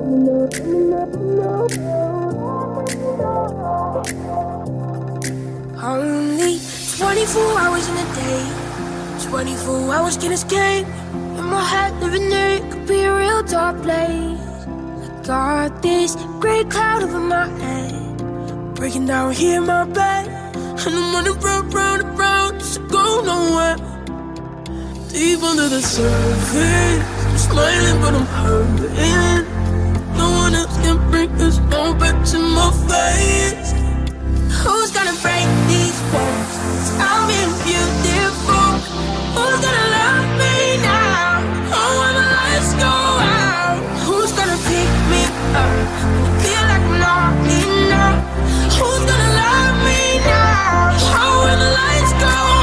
Only 24 hours in a day, 24 hours can escape. In my head, living there, it could be a real dark place. I got this gray cloud over my head, breaking down here in my bed. And I'm running round, round and round, just to go nowhere. Deep under the surface, I'm smiling but I'm hurting. No one else can bring this all back to my face. Who's gonna break these walls? I'm in beautiful. Who's gonna love me now? Oh, when the lights go out. Who's gonna pick me up when I feel like I'm not enough? Who's gonna love me now? Oh, when the lights go out.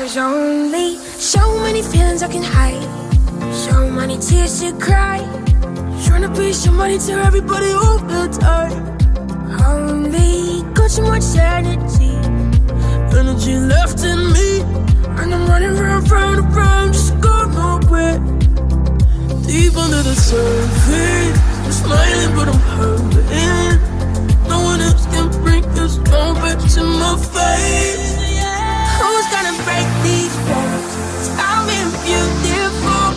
There's only so many feelings I can hide, so many tears to cry, trying to be somebody to everybody all the time. Only got so much energy left in me, and I'm running round, round and round, just go nowhere. Deep under the surface, I'm smiling but I'm hurting. No one else can bring this all back to my face. Who's gonna break these walls? I'm in beautiful.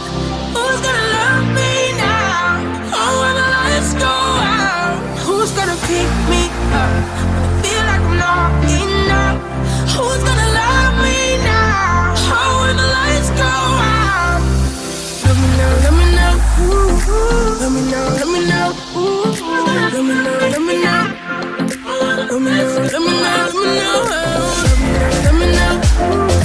Who's gonna love me now? Oh, when the lights go out. Who's gonna pick me up when I feel like I'm not enough? Who's gonna love me now? Oh, when the lights go out. Let me know, let me know. Ooh, ooh. Let me know, let me know. Ooh, ooh. Let me know, let me know. Let me know, let me know, let me know. Let me know, let me know.